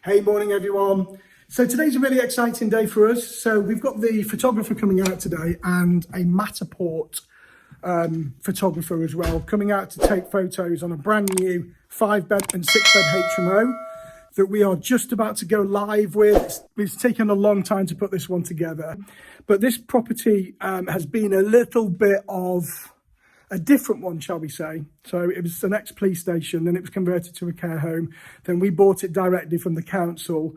Hey, morning everyone. So today's a really exciting day for us. So we've got the photographer coming out today and a Matterport photographer as well, coming out to take photos on a brand new 5-bed and 6-bed HMO that we are just about to go live with. It's taken a long time to put this one together, but this property has been a little bit of a different one, shall we say. So it was an ex-police station, then it was converted to a care home, then we bought it directly from the council,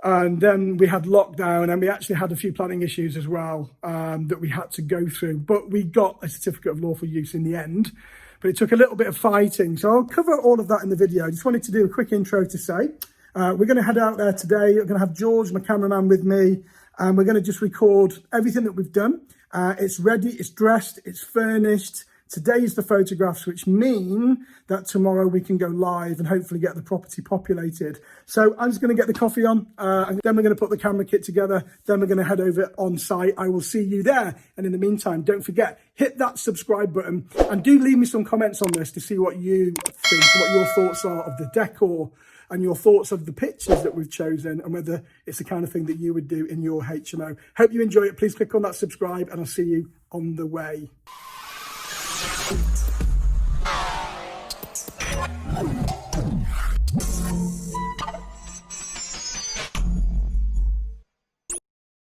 and then we had lockdown, and we actually had a few planning issues as well that we had to go through, but we got a certificate of lawful use in the end. But it took a little bit of fighting, so I'll cover all of that in the video. I just wanted to do a quick intro to say we're going to head out there today. We're going to have George, my cameraman, with me, and we're going to just record everything that we've done. It's ready, it's dressed, it's furnished. Today is the photographs, which mean that tomorrow we can go live and hopefully get the property populated. So I'm just going to get the coffee on, and then we're going to put the camera kit together. Then we're going to head over on site. I will see you there. And in the meantime, don't forget, hit that subscribe button and do leave me some comments on this to see what you think, what your thoughts are of the decor and your thoughts of the pictures that we've chosen and whether it's the kind of thing that you would do in your HMO. Hope you enjoy it. Please click on that subscribe and I'll see you on the way.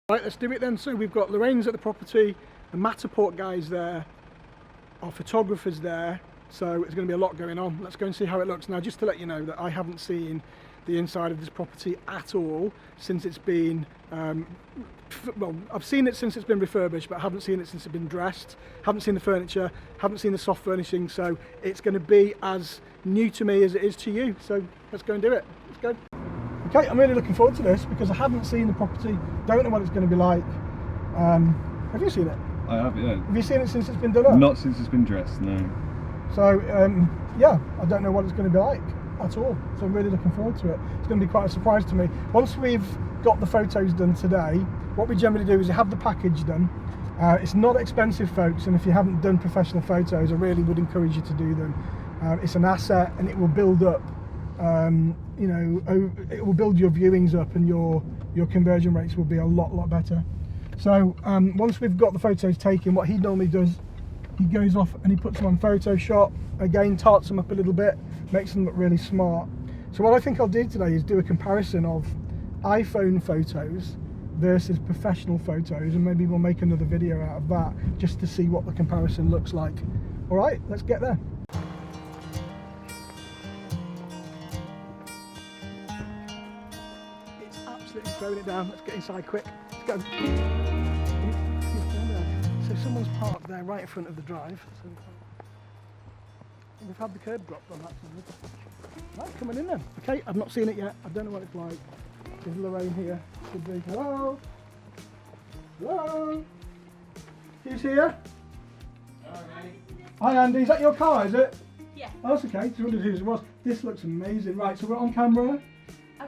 Right, let's do it then. So we've got Lorraine's at the property, the Matterport guys there, our photographer's there, so it's going to be a lot going on. Let's go and see how it looks. Now, just to let you know that I haven't seen the inside of this property at all since it's been well, I've seen it since it's been refurbished, but I haven't seen it since it's been dressed. Haven't seen the furniture, haven't seen the soft furnishing, so it's going to be as new to me as it is to you. So let's go and do it. Let's go. Okay, I'm really looking forward to this because I haven't seen the property, don't know what it's going to be like. Have you seen it? I have, yeah. Have you seen it since it's been done up? Not since it's been dressed, no. So, yeah, I don't know what it's going to be like at all. So I'm really looking forward to it. It's going to be quite a surprise to me. Once we've got the photos done today, what we generally do is you have the package done. It's not expensive, folks, and if you haven't done professional photos, I really would encourage you to do them. It's an asset and it will build up, you know, it will build your viewings up and your conversion rates will be a lot better. So once we've got the photos taken, what he normally does, he goes off and he puts them on Photoshop, again tarts them up a little bit, makes them look really smart. So what I think I'll do today is do a comparison of iPhone photos versus professional photos, and maybe we'll make another video out of that just to see what the comparison looks like. All right, let's get there. It's absolutely throwing it down. Let's get inside quick. Let's go. So someone's parked there right in front of the drive. So we've had the curb dropped on that side. Right, coming in then. Okay, I've not seen it yet. I don't know what it's like. Is Lorraine here? Should be. Hello? Hello? Who's here? Hi Andy, is that your car, is it? Yeah. Oh, that's okay. Just wondered whose it was. This looks amazing. Right, so we're on camera.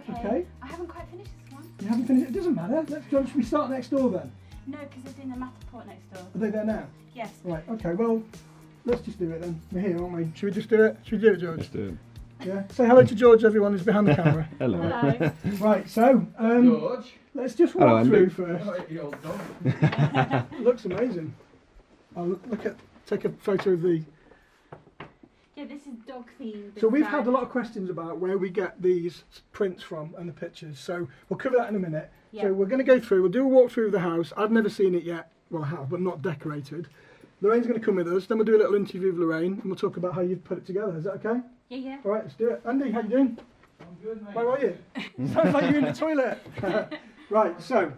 Okay. I haven't quite finished this one. You haven't finished it? It doesn't matter. Let's go. Should we start next door then? No, because they're doing the Matterport next door. Are they there now? Yes. Right, okay, well, let's just do it then. We're here, aren't we? Should we just do it? Should we do it, George? Let's do it. Yeah. Say hello to George, everyone who's behind the camera. Hello. Hello. Right, so George. let's just Hello, walk Andy. through first. Oh, you old dog. It looks amazing. I'll take a photo of the. Yeah, this is dog themed. So we've had a lot of questions about where we get these prints from and the pictures. So we'll cover that in a minute. Yeah. So we're going to go through. We'll do a walkthrough of the house. I've never seen it yet. Well, I have, but not decorated. Lorraine's going to come with us. Then we'll do a little interview with Lorraine, and we'll talk about how you've put it together. Is that okay? Yeah. All right, let's do it. Andy, how you doing? I'm good, mate. Where are you? Sounds like you're in the toilet. Right, so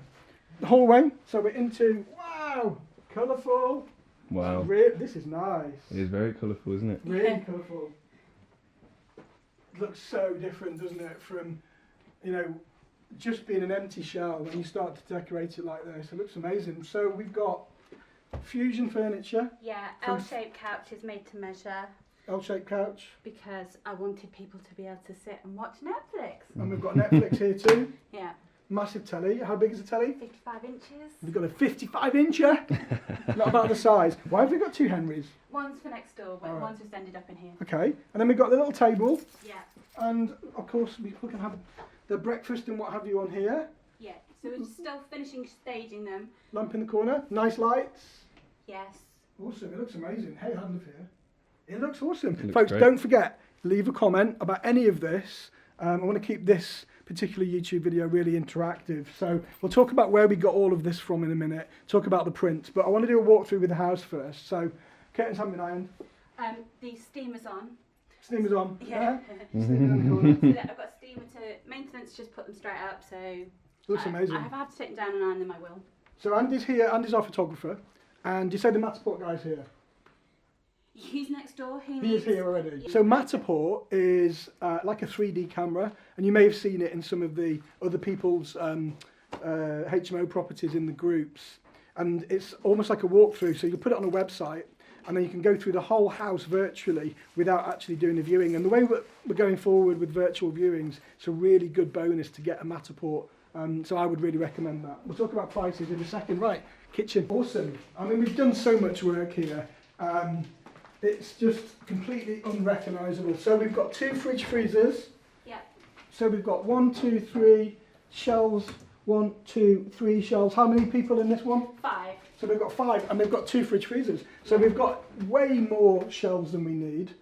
the hallway. So we're into, wow, colourful. Wow. This is nice. It is very colourful, isn't it? Really Yeah. colourful. It looks so different, doesn't it, from, you know, just being an empty shell when you start to decorate it like this. It looks amazing. So we've got fusion furniture, Yeah, From- L-shaped couches made to measure L-shaped couch, because I wanted people to be able to sit and watch Netflix. and we've got Netflix here too. Yeah, Massive telly. How big is the telly? 55 inches. We've got a 55-incher. Not about the size. Why have we got two Henrys? One's for next door, but Alright. one's just ended up in here. Okay. And then we've got the little table. Yeah. And of course we can have the breakfast and what have you on here. Yeah, so we're still finishing staging them. Lamp in the corner, nice lights. Yes. Awesome, it looks amazing. Hey, I live here. It looks awesome. It looks Folks, great. don't forget, leave a comment about any of this. I want to keep this particular YouTube video really interactive. So we'll talk about where we got all of this from in a minute, talk about the prints, but I want to do a walkthrough with the house first. So, curtains haven't been ironed. The steamer's on. Steamer's on. Yeah. Steamer's in the corner. So that I've got a steamer to maintenance, just put them straight up. So Looks amazing. If I have to take them down and iron them, I will. So Andy's here, Andy's our photographer, and you said the Matterport guy's here. He's next door. He is here already. Yeah. So Matterport is like a 3D camera, and you may have seen it in some of the other people's HMO properties in the groups. And it's almost like a walkthrough, so you put it on a website, and then you can go through the whole house virtually without actually doing a viewing. And the way we're going forward with virtual viewings, it's a really good bonus to get a Matterport. So I would really recommend that. We'll talk about prices in a second. Right, kitchen. Awesome. I mean, we've done so much work here. It's just completely unrecognisable. So we've got 2 fridge freezers. Yeah. So we've got 1, 2, 3 shelves. 1, 2, 3 shelves. How many people in this one? 5. So we've got 5, and we've got 2 fridge freezers. So we've got way more shelves than we need.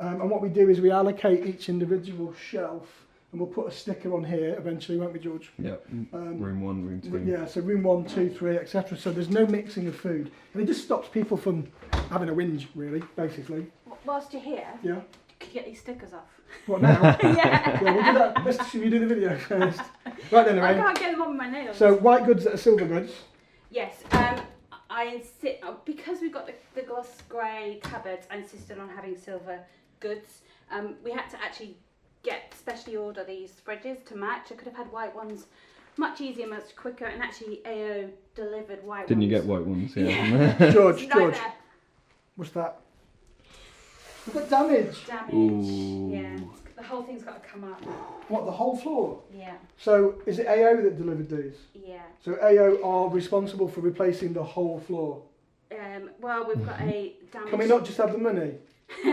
And what we do is we allocate each individual shelf, and we'll put a sticker on here eventually, won't we, George? Yep. Room 1, room 2. Yeah, so room 1, 2, 3, etc. So there's no mixing of food, and it just stops people from having a whinge, really, basically. Whilst you're here, Yeah. could you get these stickers off? What now? Yeah. Yeah, we'll do that. Should we do the video first? Right then, I Lorraine. can't get them on my nails. So white goods that are silver goods. Yes, I insist, because we've got the gloss grey cupboards, I insisted on having silver goods. We had to actually specially order these fridges to match. I could have had white ones, much easier, much quicker, and actually AO delivered white Didn't ones. you get white ones? Yeah. George, It's George, nightmare. what's that? We've got damage. Damage. Ooh. Yeah, the whole thing's got to come up. What, the whole floor? Yeah, So is it AO that delivered these? yeah. So AO are responsible for replacing the whole floor. Well, we've got a damage. Can we not just have the money? We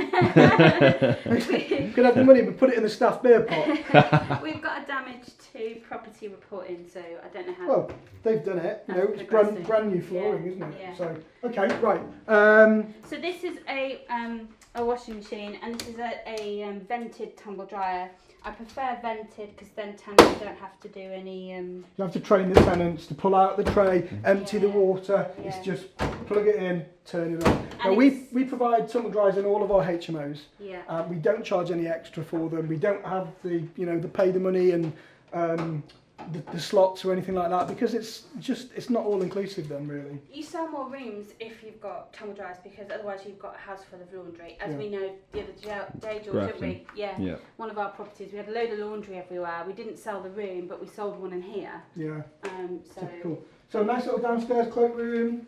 could have the money but put it in the staff beer pot. We've got a damage to property reporting, so I don't know how. Well, they've done it. You know, That's it's progressive. brand new flooring, Yeah, isn't it? yeah. So okay, right. So this is a washing machine, and this is a vented tumble dryer. I prefer vented because then tenants don't have to do any. You have to train the tenants to pull out the tray, empty the Yeah. water. Yeah. It's just plug it in, turn it on. Now And we provide tumble dryers in all of our HMOs. Yeah. We don't charge any extra for them. We don't have the the pay the money and the slots or anything like that, because it's not all inclusive then really. You sell more rooms if you've got tumble dryers, because otherwise you've got a house full of laundry. As Yeah. we know the other day, George, didn't Grafton. we? Yeah. Yeah. One of our properties, we had a load of laundry everywhere. We didn't sell the room, but we sold one in here. Yeah, So typical. So nice little downstairs cloakroom.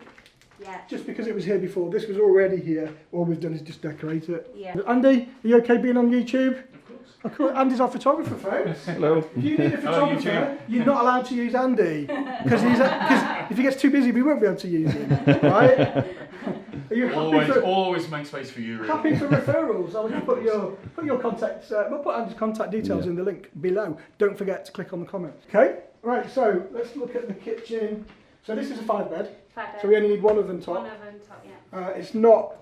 yeah. Just because it was here before, this was already here. All we've done is just decorate it. Yeah. Andy, are you okay being on YouTube? Of course. Of course, Andy's our photographer, folks. Hello. If you need a Hello, photographer, you're not allowed to use Andy, because if he gets too busy, we won't be able to use him, right? Are you Always make space for you, really. happy for referrals? I will put your contacts. We'll put Andy's contact details Yeah. in the link below. Don't forget to click on the comments. Okay, right. So let's look at the kitchen. So this is a 5-bed. Fact, So we only need one oven top. one oven top, yeah. It's not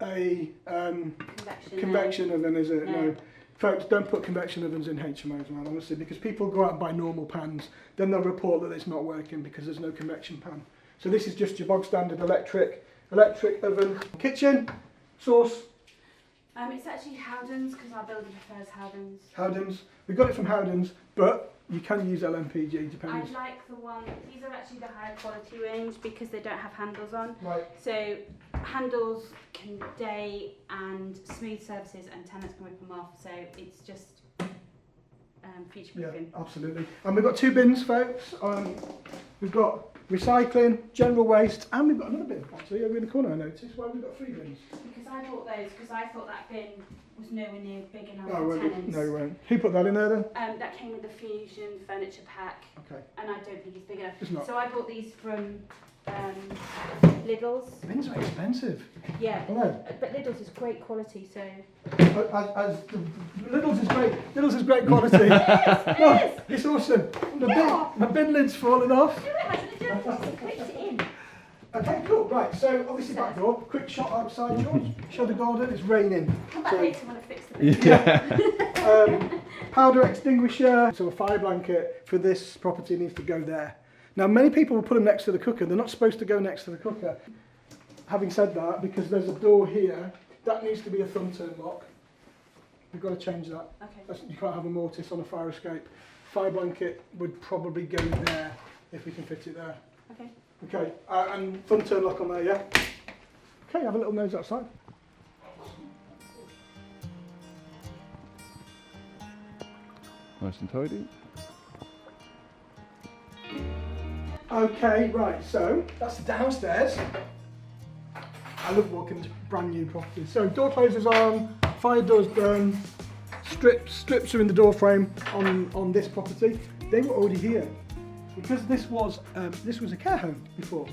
a Convection. convection oven, is it? No. No. Folks, don't put convection ovens in HMOs, man, honestly, because people go out and buy normal pans, then they'll report that it's not working because there's no convection pan. So this is just your bog standard electric oven. Kitchen, sauce, It's actually Howden's, because our building prefers Howden's. Howden's. We got it from Howden's, but you can use LMPG, I depends. like the one, these are actually the higher quality range because they don't have handles on. Right. So handles can day and smooth surfaces, and tenants can rip them off. So it's just future Yeah, proofing. absolutely. And we've got 2 bins, folks. We've got recycling, general waste, and we've got another bin actually over in the corner. I noticed. Why we've got 3 bins? Because I bought those because I thought that bin was nowhere near big enough Oh, for well, tenants. no, you won't. Who put that in there then? That came with the Fusion furniture pack, Okay. and I don't think it's big enough. It's not. So I bought these from Lidl's. Bins are expensive. Yeah, Hello. but Lidl's is great quality, so. Lidl's is great. Lidl's is great quality. It is. It's awesome. Yeah. My bin lid's fallen off. No, it hasn't. Just clipped it in. Okay, cool. Right, so obviously back door. Quick shot outside, George. Show the garden. It's raining. Come back So, later when I fix the bin. Yeah. powder extinguisher. So a fire blanket for this property needs to go there. Now, many people will put them next to the cooker. They're not supposed to go next to the cooker. Having said that, because there's a door here, that needs to be a thumb turn lock. We've got to change that. Okay. You can't have a mortise on a fire escape. Fire blanket would probably go there if we can fit it there. Okay. Okay, and thumb turn lock on there, yeah? Okay, have a little nose outside. Nice and tidy. Okay, right, so that's the downstairs. I love walking into brand new properties. So door closers on, fire doors done, strips are in the door frame on this property. They were already here because this was a care home before.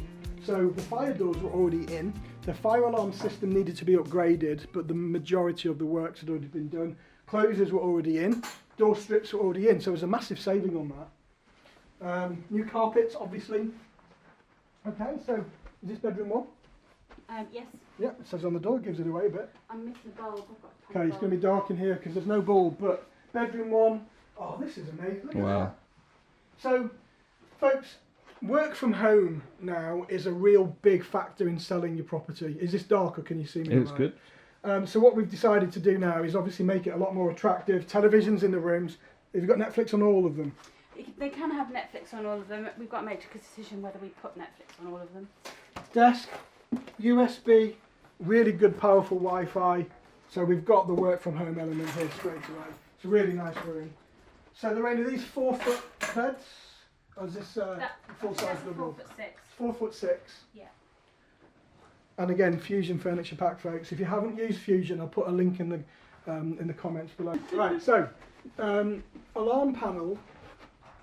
So the fire doors were already in. The fire alarm system needed to be upgraded, but the majority of the works had already been done. Closers were already in. Door strips were already in. So it was a massive saving on that. New carpets, obviously. Okay, so is this bedroom one? Yes. Yeah, it says on the door, gives it away a bit. I'm missing the bulb. I've got Okay, it's going to be dark in here because there's no bulb, but bedroom one, oh, this is amazing. Look at Wow. that. So, folks, work from home now is a real big factor in selling your property. Is this dark or can you see me? It's all good. right? So what we've decided to do now is obviously make it a lot more attractive. Televisions in the rooms. Have you got Netflix on all of them? They can have Netflix on all of them. We've got to make a decision whether we put Netflix on all of them. Desk, USB, really good powerful Wi-Fi. So we've got the work from home element here straight away. It's a really nice room. So Lorraine, are these 4-foot beds? Or is this full size That's double? 4'6". 4'6". Yeah. And again, Fusion Furniture Pack, folks. If you haven't used Fusion, I'll put a link in the comments below. Right, so alarm panel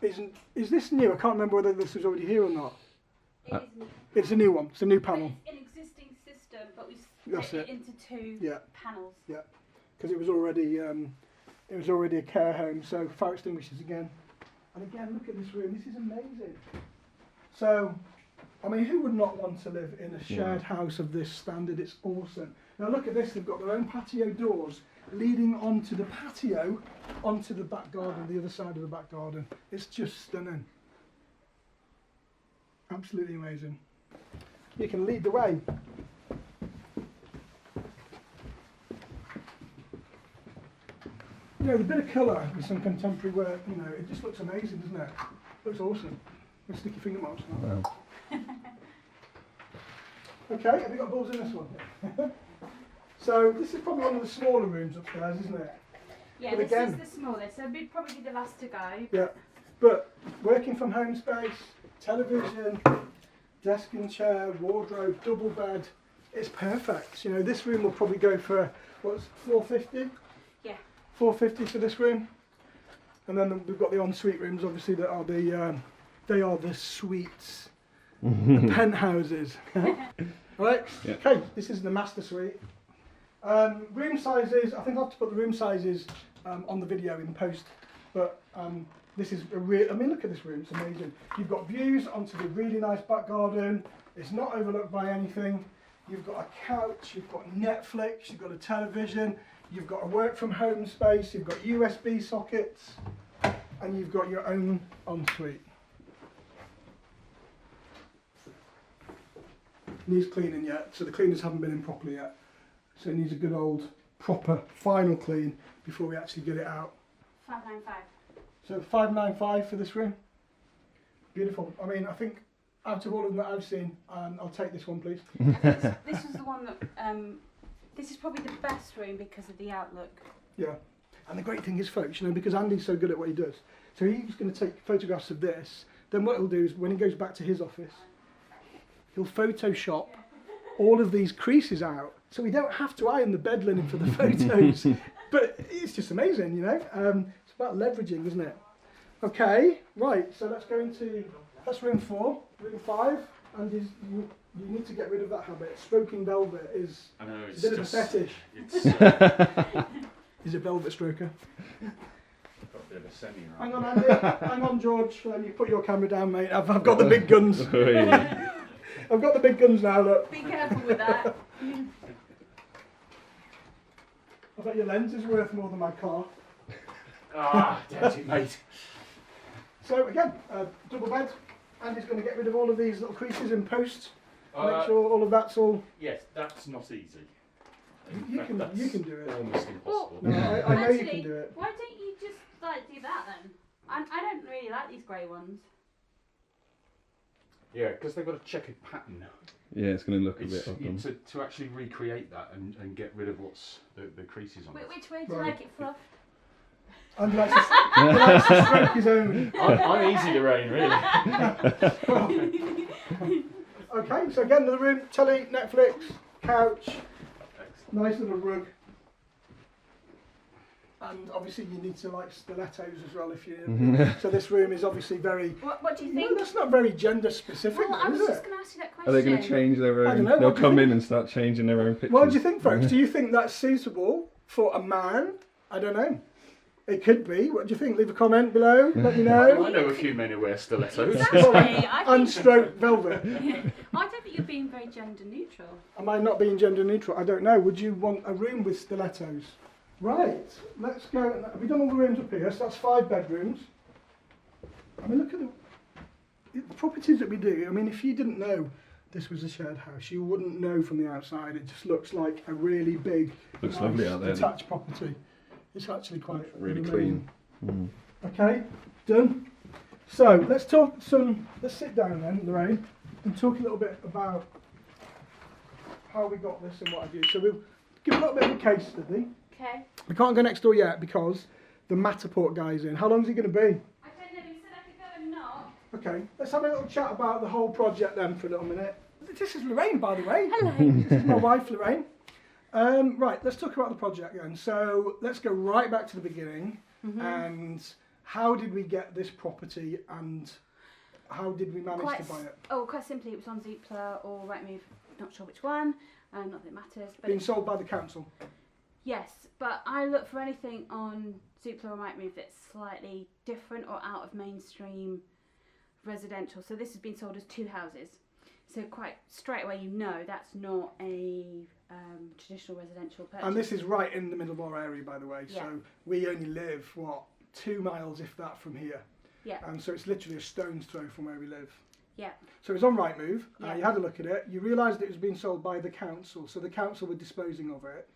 is this new? I can't remember whether this was already here or not. It is new. It's a new one. It's a new panel. It's an existing system, but we That's split it it. into two Yeah. panels. Yeah, because it was already a care home. So fire extinguishers again, and again, look at this room. This is amazing. So, I mean, who would not want to live in a shared house of this standard? It's awesome. Now look at this. They've got their own patio doors leading onto the patio, onto the back garden, the other side of the back garden. It's just stunning. Absolutely amazing. You can lead the way. You know, the bit of colour with some contemporary work, you know, it just looks amazing, doesn't it? Looks awesome. Let's stick your finger marks on that. Wow. Okay, have you got balls in this one? So this is probably one of the smaller rooms upstairs, isn't it? Yeah, But this again- is the smallest, so we'd probably be the last to go. Yeah. But working from home space, television, desk and chair, wardrobe, double bed, it's perfect. You know, this room will probably go for, what's $450? Yeah. $450 for this room. And then we've got the ensuite rooms, obviously, that are they are the suites, the penthouses. Right? Yeah. Okay, this is the master suite. Room sizes, I think I'll have to put the room sizes on the video in post, but this is a real, I mean, look at this room, it's amazing. You've got views onto the really nice back garden, it's not overlooked by anything. You've got a couch, you've got Netflix, you've got a television, you've got a work from home space, you've got USB sockets, and you've got your own ensuite. Needs cleaning yet, so the cleaners haven't been in properly yet. So it needs a good old, proper, final clean before we actually get it out. 595. So 595 for this room. Beautiful. I mean, I think out of all of them that I've seen, I'll take this one, please. This was the one that, this is probably the best room because of the outlook. Yeah. And the great thing is, folks, you know, because Andy's so good at what he does, so he's going to take photographs of this. Then what he'll do is, when he goes back to his office, he'll Photoshop all of these creases out, so we don't have to iron the bed linen for the photos. But it's just amazing, you know. It's about leveraging, isn't it? Okay, right. So let's go into that's room 4, room 5. And you need to get rid of that habit. Stroking velvet is I know, it's a bit just, of a fetish. It's He's a velvet stroker. got a bit of a semi right. Hang on, Andy. Hang on, George. You put your camera down, mate. I've got the big guns. I've got the big guns now, look. Be careful with that. I bet your lens is worth more than my car. Ah, dirty mate. So again, double bed. Andy's going to get rid of all of these little creases in post. Make sure all of that's all. Yes, that's not easy. You can do it. Almost impossible. No, I know Actually, you can do it. why don't you just like do that then? I don't really like these grey ones. Yeah, because they've got a checkered pattern. Yeah, it's going to look a It's, bit odd. Then. to actually recreate that and get rid of what's the creases on it. Which way do you Right. like it fluffed? Andy likes to stroke his own. I'm easy to rain, really. Okay, so again, another room, telly, Netflix, couch, Excellent. nice little rug. And obviously you need to like stilettos as well if you... So this room is obviously very... What do you No, think? that's not very gender specific, Well, I was is just it? going to ask you that question. Are they going to change their I don't own? know, They'll what do you come in think? and start changing their own pictures. What do you think, folks? Do you think that's suitable for a man? I don't know. It could be. What do you think? Leave a comment below. Let me know. I know a few men who wear stilettos. Exactly. I think, Unstroke velvet. I don't think you're being very gender neutral. Am I not being gender neutral? I don't know. Would you want a room with stilettos? Right. Let's go. Have we done all the rooms up here? So that's 5 bedrooms. I mean, look at the properties that we do. I mean, if you didn't know this was a shared house, you wouldn't know from the outside. It just looks like a really big, Looks nice, lovely out there. detached property. It's actually quite Really amazing. clean. Okay, done. So let's sit down then, Lorraine, and talk a little bit about how we got this and what have you. So we'll give a little bit of a case study. Okay. We can't go next door yet because the Matterport guy's in. How long is he going to be? I don't know, he said I could go and knock. Okay, let's have a little chat about the whole project then for a little minute. This is Lorraine, by the way. Hello. This is my wife, Lorraine. Right, let's talk about the project then. So let's go right back to the beginning. And how did we get this property and how did we manage to buy it? Quite simply, it was on Zoopla or Rightmove, not sure which one, not that it matters. But Being sold by the council. yes, but I look for anything on Zoopla or Rightmove that's slightly different or out of mainstream residential. So this has been sold as 2 houses. So quite straight away, you know that's not a traditional residential purchase. And this is right in the middle of our area, by the way. Yeah. So we only live, 2 miles, if that, from here. Yeah. So it's literally a stone's throw from where we live. Yeah. So it was on Rightmove. Yeah. You had a look at it. You realised it was being sold by the council. So the council were disposing of it.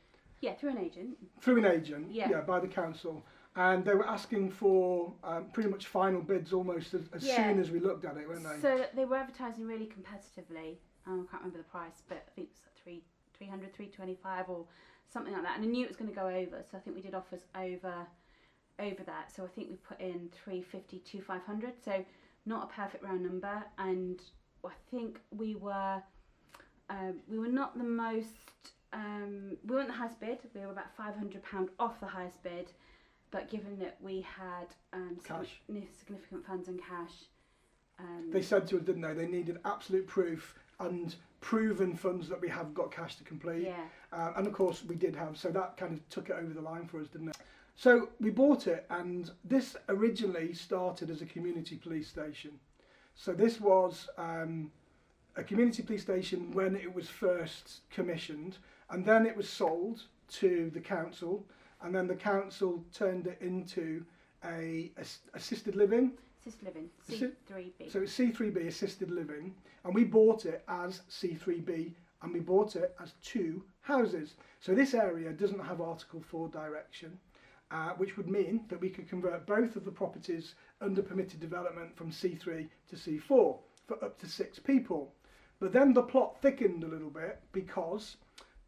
Yeah, through an agent. Through an agent. Yeah. By the council. And they were asking for pretty much final bids almost as Yeah. soon as we looked at it, weren't they? So they were advertising really competitively. I can't remember the price, but I think it was like 300, 325 or something like that. And I knew it was going to go over, so I think we did offers over that. So I think we put in 350 to 500. So not a perfect round number. And I think we were not the most. We weren't the highest bid. We were about £500 off the highest bid. But given that we had Cash. significant funds and cash, They said to us, didn't they? They needed absolute proof and proven funds that we have got cash to complete. yeah, And of course we did have, so that kind of took it over the line for us, didn't it? So we bought it, and this originally started as a community police station. So this was a community police station when it was first commissioned, and then it was sold to the council, and then the council turned it into a assisted living. assisted living, Assi- C3B. So it's C3B, assisted living, and we bought it as C3B, and we bought it as 2 houses. So this area doesn't have Article 4 direction, which would mean that we could convert both of the properties under permitted development from C3 to C4 for up to 6 people. But then the plot thickened a little bit because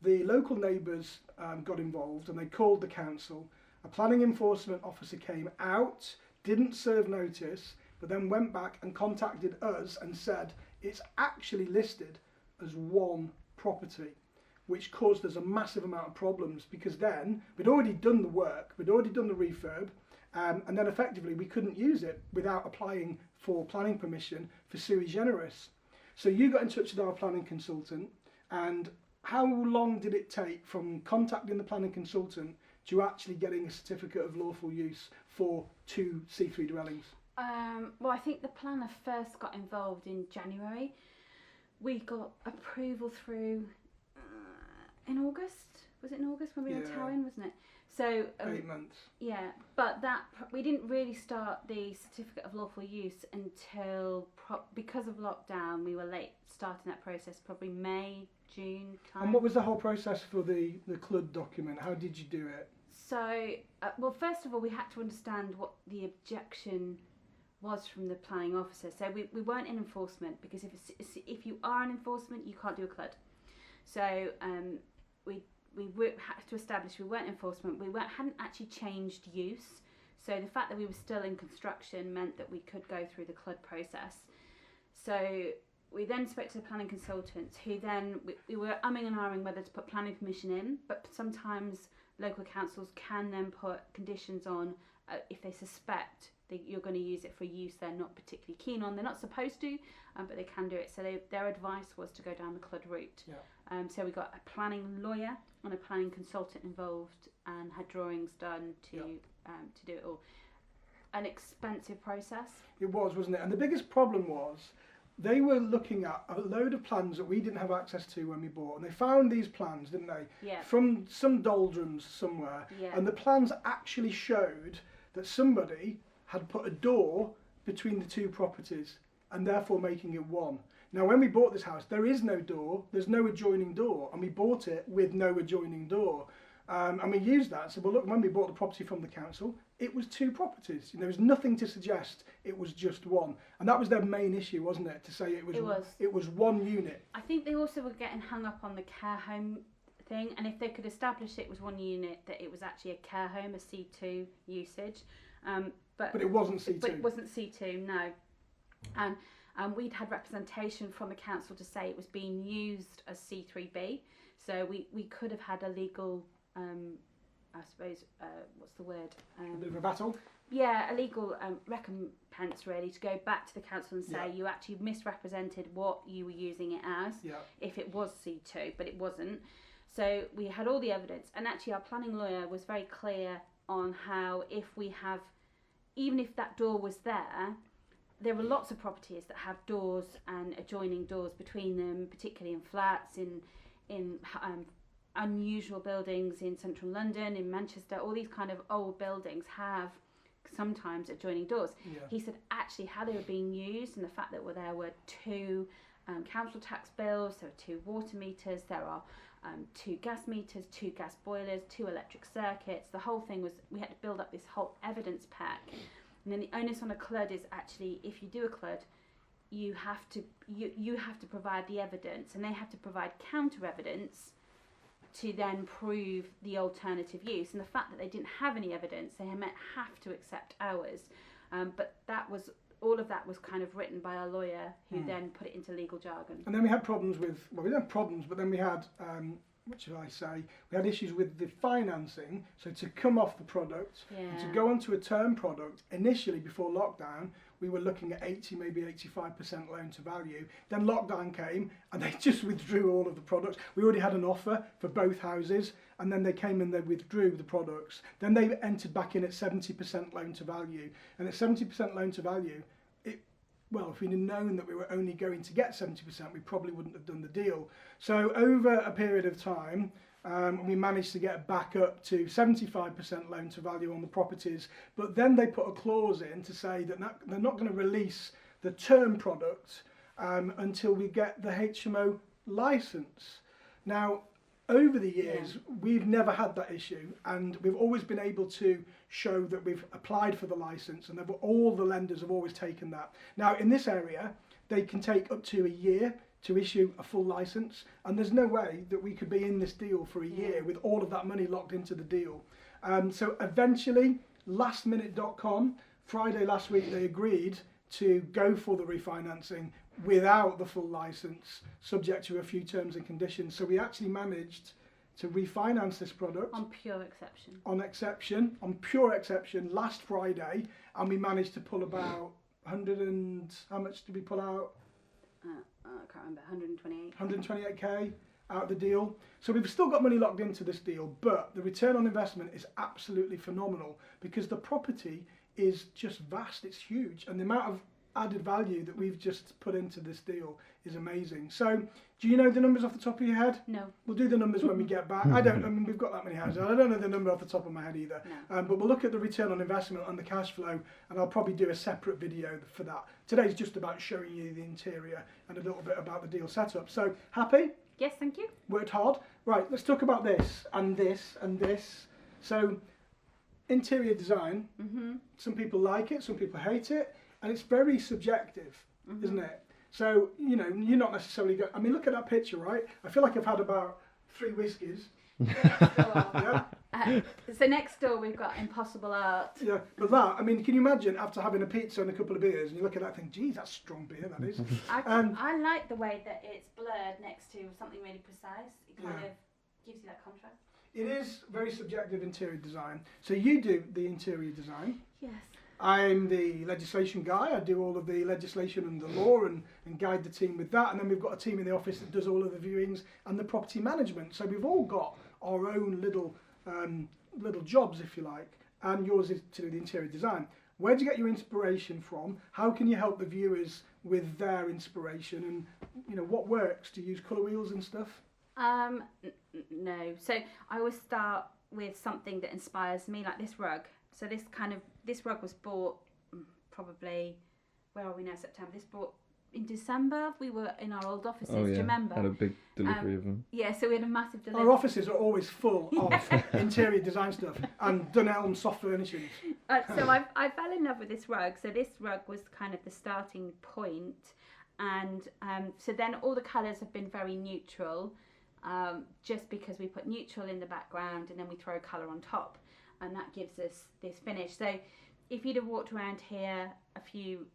the local neighbours got involved, and they called the council. A planning enforcement officer came out, didn't serve notice, but then went back and contacted us and said it's actually listed as 1 property, which caused us a massive amount of problems, because then we'd already done the work, we'd already done the refurb, and then effectively we couldn't use it without applying for planning permission for sui generis. So you got in touch with our planning consultant, and how long did it take from contacting the planning consultant to actually getting a certificate of lawful use for 2 C3 dwellings? Well, I think the planner first got involved in January. We got approval through in August. Was it in August when we were Yeah. towing, wasn't it? So 8 months. yeah, but we didn't really start the certificate of lawful use until because of lockdown. We were late starting that process, probably May, June time. And what was the whole process for the CLUD document? How did you do it? So, well, first of all, we had to understand what the objection was from the planning officer. So we weren't in enforcement, because if you are in enforcement, you can't do a CLUD. So we had to establish we weren't enforcement. Hadn't actually changed use. So the fact that we were still in construction meant that we could go through the CLUD process. So we then spoke to the planning consultants, who then we were umming and ahhing whether to put planning permission in, but sometimes local councils can then put conditions on if they suspect that you're going to use it for use they're not particularly keen on. They're not supposed to, but they can do it. So their advice was to go down the CLUD route. Yeah. So we got a planning lawyer and a planning consultant involved, and had drawings done to do it all. An expensive process. It was, wasn't it? And the biggest problem was they were looking at a load of plans that we didn't have access to when we bought, and they found these plans, didn't they? Yeah. From some doldrums somewhere. Yeah. And the plans actually showed that somebody had put a door between the 2 properties, and therefore making it one. Now, when we bought this house, there is no door, there's no adjoining door, and we bought it with no adjoining door. And we used that and said, well, look, when we bought the property from the council, it was 2 properties. There was nothing to suggest it was just one. And that was their main issue, wasn't it? To say it was one unit. I think they also were getting hung up on the care home thing, and if they could establish it was one unit, that it was actually a care home, a C2 usage. But it wasn't C2. But it wasn't C2, no. And we'd had representation from the council to say it was being used as C3B. So we could have had a legal, I suppose, what's the word? A bit of a battle? Yeah, a legal recompense, really, to go back to the council and say you actually misrepresented what you were using it as, if it was C2, but it wasn't. So we had all the evidence, and actually our planning lawyer was very clear on how even if that door was there were lots of properties that have doors and adjoining doors between them, particularly in flats, in unusual buildings in central London, in Manchester. All these kind of old buildings have sometimes adjoining doors. Yeah. He said actually how they were being used, and the fact that there were 2 council tax bills, there were 2 water meters, there are 2 gas meters, 2 gas boilers, 2 electric circuits. The whole thing was, we had to build up this whole evidence pack. And then the onus on a CLUD is actually, if you do a CLUD, you have to provide the evidence, and they have to provide counter evidence to then prove the alternative use. And the fact that they didn't have any evidence, they have to accept ours. But all of that was kind of written by our lawyer, who then put it into legal jargon. And then we had problems with, well, we didn't have problems, but then we had, what should I say, we had issues with the financing. So to come off the product, and to go onto a term product, initially before lockdown, we were looking at 80, maybe 85% loan to value. Then lockdown came and they just withdrew all of the products. We already had an offer for both houses, and then they came and they withdrew the products. Then they entered back in at 70% loan to value. And at 70% loan to value, well, if we'd have known that we were only going to get 70%, we probably wouldn't have done the deal. So over a period of time, we managed to get back up to 75% loan to value on the properties. But then they put a clause in to say that they're not going to release the term product until we get the HMO licence. Now, over the years, we've never had that issue, and we've always been able to show that we've applied for the licence, and all the lenders have always taken that. Now, in this area, they can take up to a year to issue a full licence, and there's no way that we could be in this deal for a year with all of that money locked into the deal. So eventually, lastminute.com, Friday last week, they agreed to go for the refinancing without the full licence, subject to a few terms and conditions. So we actually managed to refinance this product on pure exception. On pure exception last Friday, and we managed to pull about 100 and how much did we pull out? I can't remember, 128. 128k out of the deal. So we've still got money locked into this deal, but the return on investment is absolutely phenomenal because the property is just vast, it's huge, and the amount of added value that we've just put into this deal is amazing. So do you know the numbers off the top of your head? No. We'll do the numbers when we get back. I mean, we've got that many houses. I don't know the number off the top of my head either. No. But we'll look at the return on investment and the cash flow, and I'll probably do a separate video for that. Today's just about showing you the interior and a little bit about the deal setup. So happy? Yes, thank you. Worked hard? Right, let's talk about this and this and this. So interior design, some people like it, some people hate it, and it's very subjective, isn't it? So, you know, you're not necessarily I mean, look at that picture, right? I feel like I've had about 3 whiskies. Yeah. So next door we've got Impossible Art. Yeah, but that, I mean, can you imagine after having a pizza and a couple of beers and you look at that and think, geez, that's strong beer, that is. I like the way that it's blurred next to something really precise. It kind of gives you that contrast. It is very subjective interior design. So you do the interior design. Yes. I'm the legislation guy. I do all of the legislation and the law and guide the team with that. And then we've got a team in the office that does all of the viewings and the property management. So we've all got our own little jobs, if you like. And yours is to do the interior design. Where do you get your inspiration from? How can you help the viewers with their inspiration? And, you know, what works? Do you use colour wheels and stuff? No. So I always start with something that inspires me, like this rug. So this rug was bought probably, where are we now, September? This bought in December. We were in our old offices, Oh, yeah. do you remember? Had a big delivery of them. Yeah, so we had a massive delivery. Our offices are always full of interior design stuff and Dunelm soft furnishings. So I fell in love with this rug. So this rug was kind of the starting point. And so then all the colours have been very neutral, just because we put neutral in the background and then we throw colour on top. And that gives us this finish. So if you'd have walked around here a few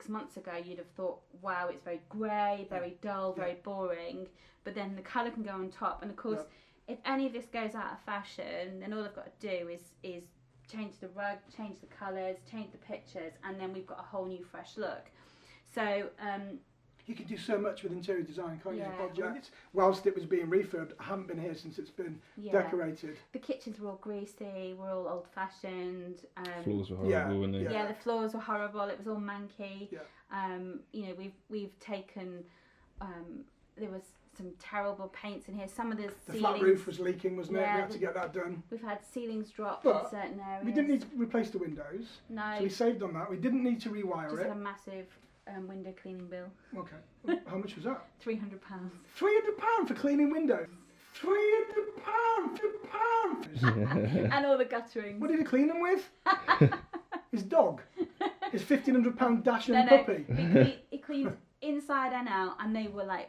months ago, you'd have thought, wow, it's very grey, very dull, very boring. But then the colour can go on top. And of course, if any of this goes out of fashion, then all I've got to do is change the rug, change the colours, change the pictures, and then we've got a whole new fresh look. So you can do so much with interior design, can't you? Yeah. The project. Whilst it was being refurbed, I haven't been here since it's been decorated. the kitchens were all greasy, we're all old-fashioned. Floors were horrible, weren't they? Yeah, the floors were horrible. It was all manky. Yeah. You know, we've taken. There was some terrible paints in here. Some of the ceilings. Flat roof was leaking, wasn't it? Yeah, We had to get that done. We've had ceilings drop But in certain areas. We didn't need to replace the windows, No. so we saved on that. We didn't need to rewire Just it. had a massive window cleaning bill. Okay. Well, how much was that? £300. £300 for cleaning windows. £300. And all the guttering. What did he clean them with? His dog. His £1,500 Dachshund No, puppy. he cleaned inside and out, and they were like.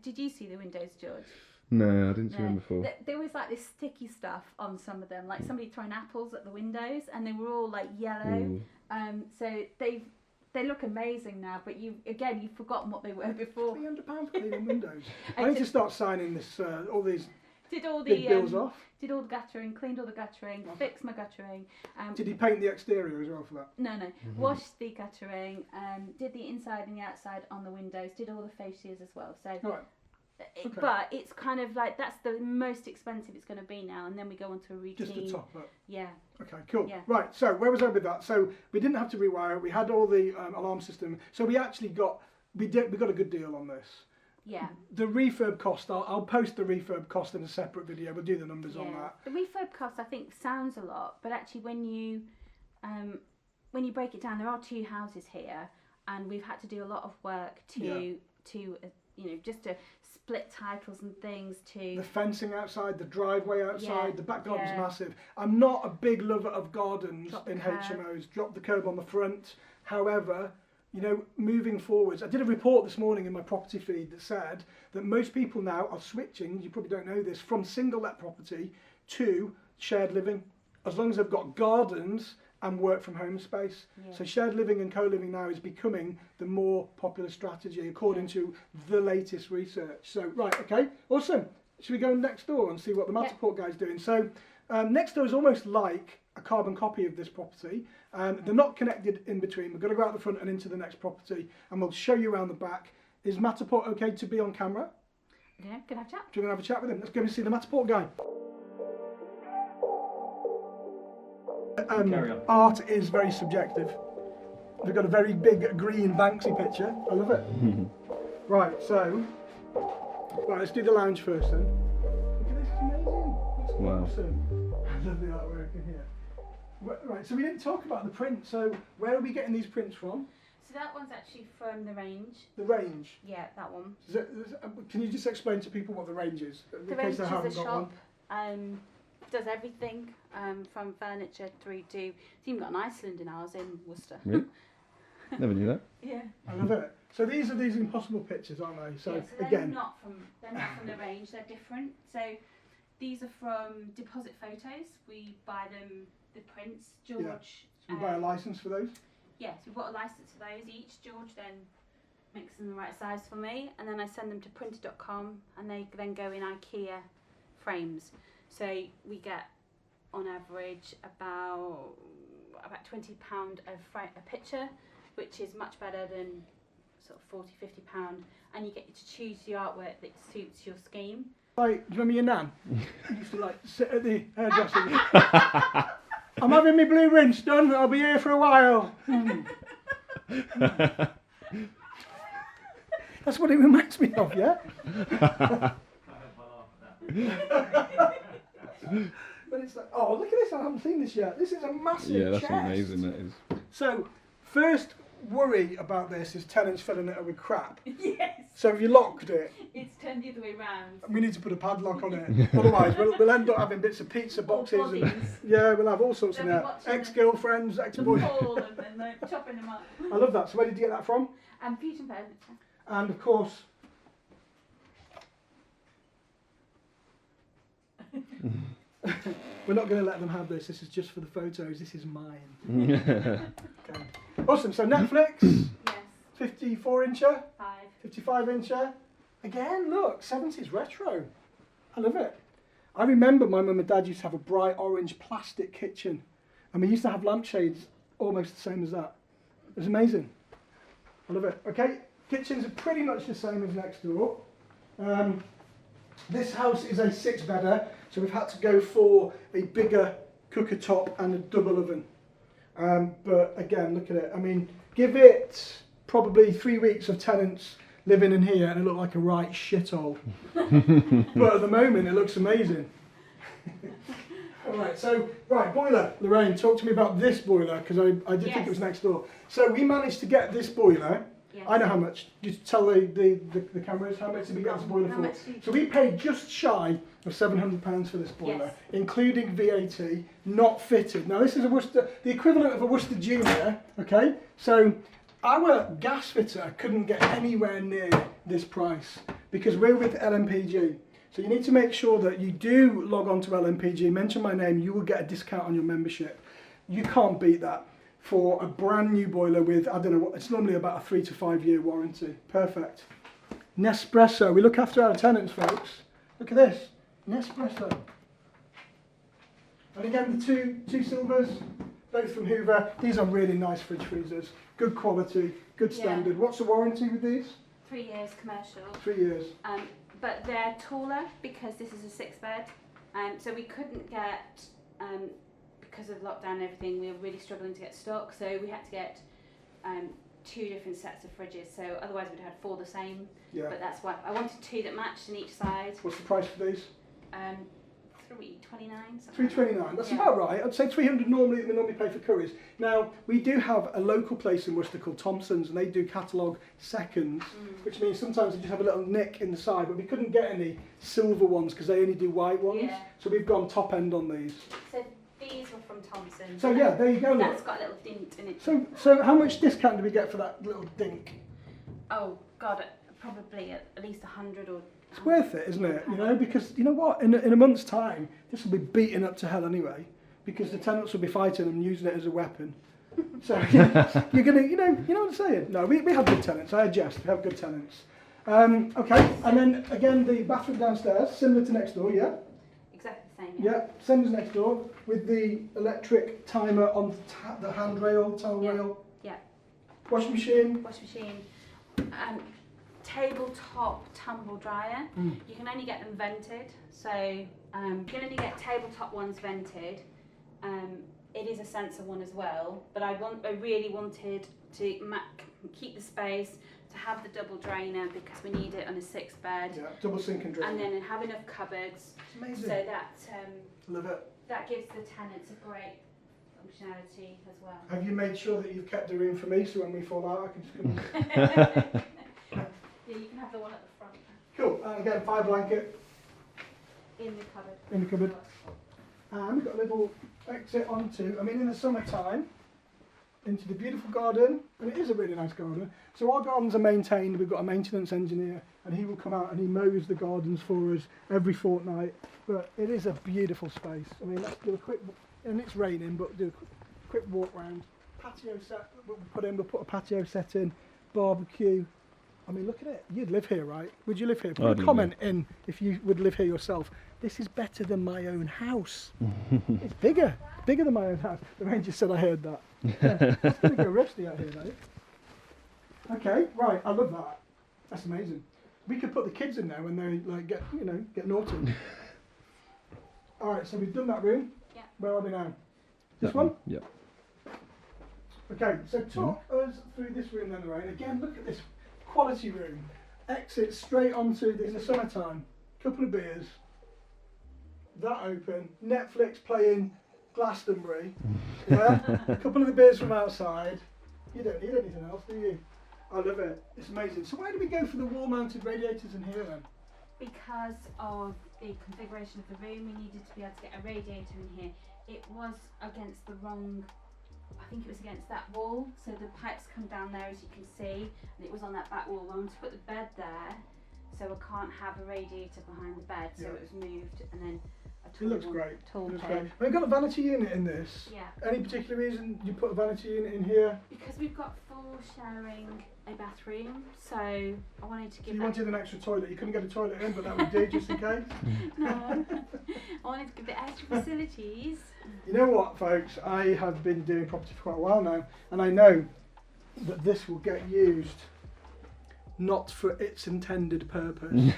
Did you see the windows, George? No, I didn't see them before. There was like this sticky stuff on some of them, like somebody throwing apples at the windows, and they were all like yellow. So they look amazing now, but you've forgotten what they were before. £300 for cleaning windows. I need to start signing this. All these did all big the bills off. did all the guttering, cleaned all the guttering, fixed my guttering. Did he paint the exterior as well for that? No, washed the guttering, did the inside and the outside on the windows, did all the fascias as well. So. All right. Okay. But it's kind of like that's the most expensive it's going to be now, and then we go on to a routine. Just the top up. Yeah. Okay, cool. Yeah. Right, so where was I with that? So we didn't have to rewire it. We had all the alarm system. So we actually got a good deal on this. Yeah. The refurb cost, I'll post the refurb cost in a separate video. We'll do the numbers on that. The refurb cost I think sounds a lot, but actually when you break it down, there are 2 houses here, and we've had to do a lot of work to just to split titles and things, to the fencing outside, the driveway outside, the back garden's Yeah. massive. I'm not a big lover of gardens Drop the in curb. HMOs. Drop the curb on the front. However, moving forwards, I did a report this morning in my property feed that said that most people now are switching, you probably don't know this, from single let property to shared living, as long as they've got gardens and work from home space. Yeah. So shared living and co-living now is becoming the more popular strategy according to the latest research. So, right, okay, awesome. Should we go next door and see what the Matterport guy's doing? So next door is almost like a carbon copy of this property. They're not connected in between. We've got to go out the front and into the next property, and we'll show you around the back. Is Matterport okay to be on camera? Yeah, can I have a chat? Do you want to have a chat with him? Let's go and see the Matterport guy. Carry on. Art is very subjective. We've got a very big green Banksy picture. I love it. Right, so, let's do the lounge first then. Look at this, it's amazing. It's Wow. awesome. I love the artwork in here. Right, so we didn't talk about the print. So, where are we getting these prints from? So that one's actually from the range. The range. Yeah, that one. Can you just explain to people what the range is? In The case range they haven't is a got shop. one. Does everything from furniture through to. It's even got an Iceland in ours in Worcester. Really? Never knew that. Yeah. I love it. So these are these impossible pictures, aren't they? So, Yeah, so they're again, not from the range. They're different. So these are from Deposit Photos. We buy them the prints. George. Yeah. so we buy a license for those. Yes, we've got a license for those each. George then makes them the right size for me, and then I send them to printer.com, and they then go in IKEA frames. So we get on average about £20 a picture, which is much better than sort of £40–50, and you get to choose the artwork that suits your scheme. Like, do you remember your nan? You used to like sit at the hairdresser. I'm having my blue rinse done. I'll be here for a while. That's what it reminds me of, yeah. But it's like, oh, look at this! I haven't seen this yet. This is a massive Yeah, that's chest. amazing. That is. So, first worry about this is tenants filling it with crap. Yes. So if you locked it, It's turned the other way round. we need to put a padlock on it. Otherwise, we'll end up having bits of pizza boxes. And, bodies. yeah, we'll have all sorts in They'll there. be watching Ex-girlfriends, ex-boys. All of them, they're chopping them up. I love that. So where did you get that from? And Fusion Furniture. And of course, we're not going to let them have this. This is just for the photos. This is mine. Okay. Awesome. So Netflix, Yes. 54-incher, 5. 55-incher. Again, look, 70s retro. I love it. I remember my mum and dad used to have a bright orange plastic kitchen, and we used to have lampshades almost the same as that. It was amazing. I love it. Okay, kitchens are pretty much the same as next door. This house is a 6-bedder, so we've had to go for a bigger cooker top and a double oven. But again, look at it. I mean, give it probably 3 weeks of tenants living in here and it looked like a right shithole. But at the moment, it looks amazing. Alright, so, boiler. Lorraine, talk to me about this boiler, because I did think it was next door. So we managed to get this boiler. Yes. I know how much. Just tell the cameras how much did we get this boiler How for. much did you- So we paid just shy of £700 for this boiler, Yes. including VAT, not fitted. Now this is a Worcester, the equivalent of a Worcester Junior, okay? So our gas fitter couldn't get anywhere near this price because we're with LMPG. So you need to make sure that you do log on to LMPG, mention my name, you will get a discount on your membership. You can't beat that for a brand new boiler with, I don't know what, it's normally about a 3 to 5 year warranty. Perfect. Nespresso, we look after our tenants, folks. Look at this, Nespresso. And again, the two silvers, both from Hoover. These are really nice fridge freezers. Good quality, good standard. What's the warranty with these? 3 years commercial. 3 years. But they're taller because this is a 6-bed. So we couldn't get, because of lockdown and everything, we were really struggling to get stock. So we had to get 2 different sets of fridges. So otherwise we'd had 4 the same. Yeah. But that's why I wanted 2 that matched in each side. What's the price for these? $329. $329. That's about right. I'd say $300 normally. We normally pay for curries. Now we do have a local place in Worcester called Thompson's, and they do catalogue seconds, which means sometimes they just have a little nick in the side. But we couldn't get any silver ones because they only do white ones. Yeah. So we've gone top end on these. So these were from Thompson. So yeah, there you go. That's Look. got a little dint in it. So how much discount do we get for that little dink? Oh God, probably at least 100 or. It's worth it, isn't it? You know, because you know what? In a month's time, this will be beaten up to hell anyway, because the tenants will be fighting and using it as a weapon. So you're gonna, you know what I'm saying? No, we have good tenants. I adjust. We have good tenants. Okay, and then again, the bathroom downstairs, similar to next door, yeah. Exactly the same. Yeah, same as next door, with the electric timer on the handrail, towel rail. Yeah. Washing machine. Wash machine. tabletop tumble dryer. You can only get them vented, so you can only get tabletop ones vented. It is a sensor one as well, but I really wanted to keep the space, to have the double drainer because we need it on a 6 bed. Yeah, double sink and drain. And then have enough cupboards. It's amazing. So that Love it. that gives the tenants a great functionality as well. Have you made sure that you've kept a room for me so when we fall out I can just come in? Yeah, you can have the one at the front. Cool. And again, fire blanket In the cupboard. in the cupboard. And we've got a little exit onto, I mean in the summertime, into the beautiful garden, and it is a really nice garden. So our gardens are maintained, we've got a maintenance engineer, and he will come out and he mows the gardens for us every fortnight. But it is a beautiful space. I mean, let's do a quick, and it's raining, but do a quick walk round. Patio set, we'll put a patio set in, barbecue. I mean, look at it. You'd live here, right? Would you live here? Put a comment in if you would live here yourself. This is better than my own house. It's bigger than my own house. The ranger said I heard that. Yeah, it's going to go rusty out here, though. Okay, right. I love that. That's amazing. We could put the kids in there when they like get naughty. All right, so we've done that room. Yeah. Where are we now? This one? Yep. Okay, so talk us through this room then, Lorraine. Again, look at this quality room. Exit straight onto this in the summertime. Couple of beers. That open. Netflix playing Glastonbury. Yeah. A couple of the beers from outside. You don't need anything else, do you? I love it. It's amazing. So why do we go for the wall-mounted radiators in here then? Because of the configuration of the room, we needed to be able to get a radiator in here. It was against the wrong, I think it was against that wall, so the pipes come down there as you can see, and it was on that back wall. I wanted to put the bed there, so I can't have a radiator behind the bed, so Yeah. it was moved, and then a It tall looks one, great. tall It looks peg. great. We've got a vanity unit in this. Yeah, Any particular reason you put a vanity unit in here? because we've got 4 sharing a bathroom, so I wanted to So give you that. wanted an extra toilet. You couldn't get a toilet in, but that would do just in case. No, I wanted to give the extra facilities. You know what, folks? I have been doing property for quite a while now, and I know that this will get used not for its intended purpose.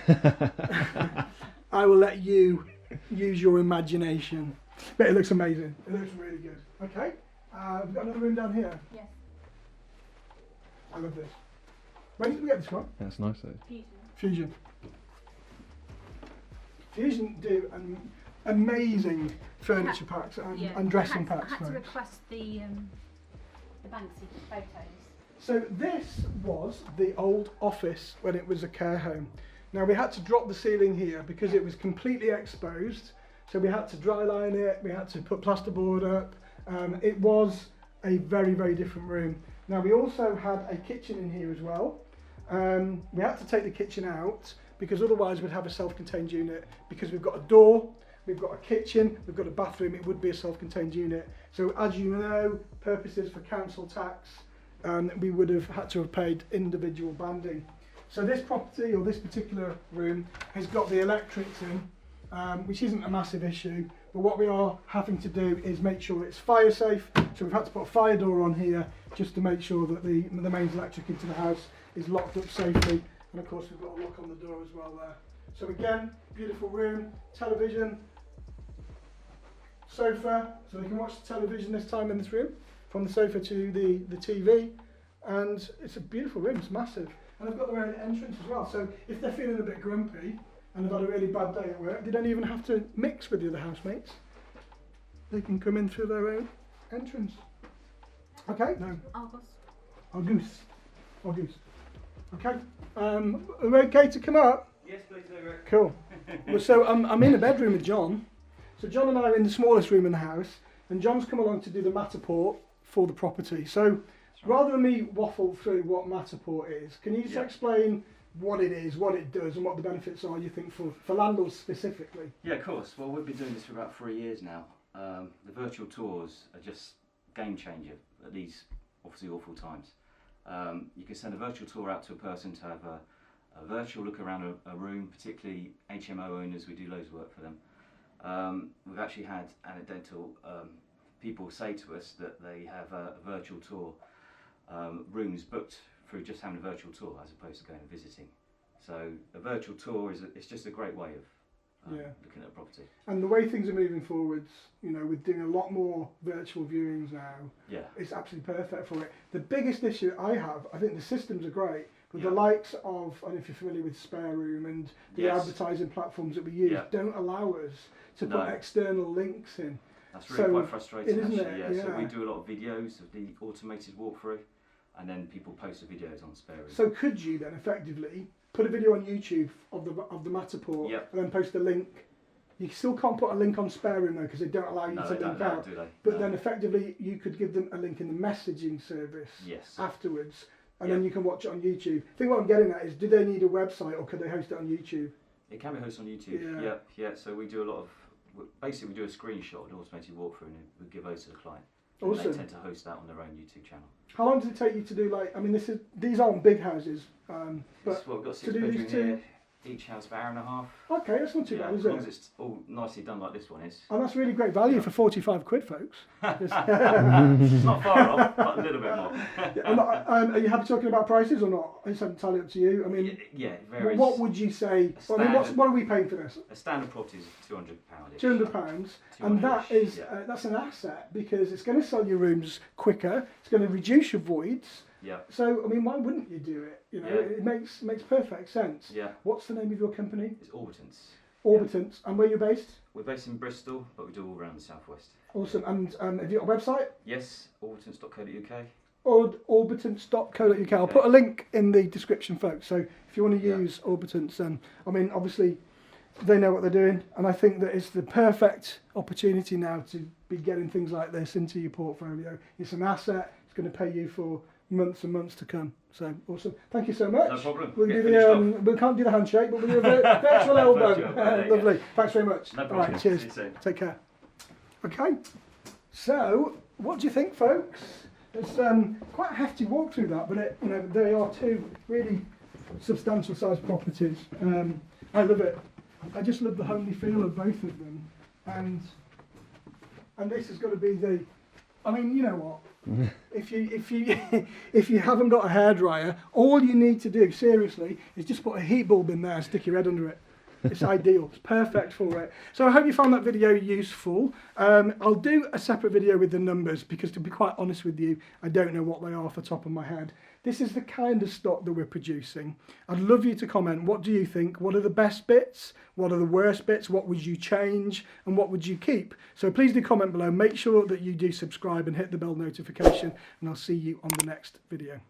I will let you use your imagination. But it looks amazing. It looks really good. Okay, we've got another room down here. Yes, I love this. When did we get this one? That's nice though. fusion. Fusion do amazing furniture packs and dressing packs. I had to folks. request the Banksy photos. So this was the old office when it was a care home. Now we had to drop the ceiling here because it was completely exposed. So we had to dry line it, we had to put plasterboard up. It was a very, very different room. Now we also had a kitchen in here as well. We had to take the kitchen out because otherwise we'd have a self-contained unit, because we've got a door, we've got a kitchen, we've got a bathroom, it would be a self-contained unit. So as you know, purposes for council tax, we would have had to have paid individual banding. So this property, or this particular room, has got the electrics in, which isn't a massive issue, but what we are having to do is make sure it's fire safe. So we've had to put a fire door on here just to make sure that the mains electric into the house is locked up safely, and of course we've got a lock on the door as well there. So again, beautiful room, television, sofa, so they can watch the television this time in this room, from the sofa to the TV, and it's a beautiful room, it's massive. And they've got their own entrance as well, so if they're feeling a bit grumpy and they've had a really bad day at work, they don't even have to mix with the other housemates. They can come in through their own entrance. Okay? No. August. August. Okay. Are we okay to come up? Yes, please do, Rick. Cool. Well, so I'm in a bedroom with John. So John and I are in the smallest room in the house, and John's come along to do the Matterport for the property. So rather than me waffle through what Matterport is, can you just explain what it is, what it does, and what the benefits are, you think, for landlords specifically? Yeah, of course. Well, we've been doing this for about 3 years now. The virtual tours are just game changer at these obviously awful times. You can send a virtual tour out to a person to have a virtual look around a room, particularly HMO owners. We do loads of work for them. We've actually had anecdotal people say to us that they have a virtual tour rooms booked through just having a virtual tour as opposed to going and visiting. So a virtual tour it's just a great way of looking at a property. And the way things are moving forwards, you know, with doing a lot more virtual viewings now, it's absolutely perfect for it. The biggest issue I have, I think the systems are great, but the likes of, I don't know if you're familiar with Spare Room and the advertising platforms that we use don't allow us to put external links in. That's really quite frustrating, isn't actually. it? So we do a lot of videos of the automated walkthrough, and then people post the videos on Spare Room. So could you then effectively put a video on YouTube of the Matterport and then post a link? You still can't put a link on Spare Room though, because they don't allow you to link out. Do they? But then effectively you could give them a link in the messaging service afterwards, and then you can watch it on YouTube. I think what I'm getting at is, do they need a website or could they host it on YouTube? It can be hosted on YouTube. Yeah. So we do a lot of, basically we do a screenshot, an automated walkthrough, and we give those to the client. Awesome. They tend to host that on their own YouTube channel. How long does it take you to do, like, I mean, these aren't big houses, but We've got 6 to do bedroom these two, here, each house about an hour and a half. okay, that's not too bad, is as long it? as it's all nicely done like this one is. And that's really great value for 45 quid, folks. Not far off, but a little bit more. Are you happy talking about prices or not? It's entirely up to you. I mean, it varies. what would you say? I mean, what are we paying for this? A standard property is £200. £200, and that is that's an asset because it's going to sell your rooms quicker. It's going to reduce your voids. Yeah. So I mean, why wouldn't you do it? You know, it makes perfect sense. Yeah. What's the name of your company? It's Orbitants. Orbitants. And where you're based? We're based in Bristol, but we do all around the southwest. Awesome. And have you got a website? Yes, orbitants.co.uk. Orbitants.co.uk. I'll put a link in the description, folks. So if you want to use Orbitants, then I mean, obviously, they know what they're doing, and I think that it's the perfect opportunity now to be getting things like this into your portfolio. It's an asset. It's going to pay you for months and months to come. So awesome. Thank you so much. No problem. We'll do the, we can't do the handshake, but we'll do a virtual elbow. Lovely. Thanks very much. No problem. All right, cheers. See you soon. Take care. Okay. So, what do you think, folks? It's quite a hefty walk through that, but you know, they are two really substantial sized properties. I love it. I just love the homely feel of both of them, and this is going to be the. I mean, you know what? If you haven't got a hairdryer, all you need to do, seriously, is just put a heat bulb in there and stick your head under it. It's ideal. It's perfect for it. So I hope you found that video useful. I'll do a separate video with the numbers because, to be quite honest with you, I don't know what they are off the top of my head. This is the kind of stock that we're producing. I'd love you to comment. What do you think? What are the best bits? What are the worst bits? What would you change? And what would you keep? So please do comment below. Make sure that you do subscribe and hit the bell notification. And I'll see you on the next video.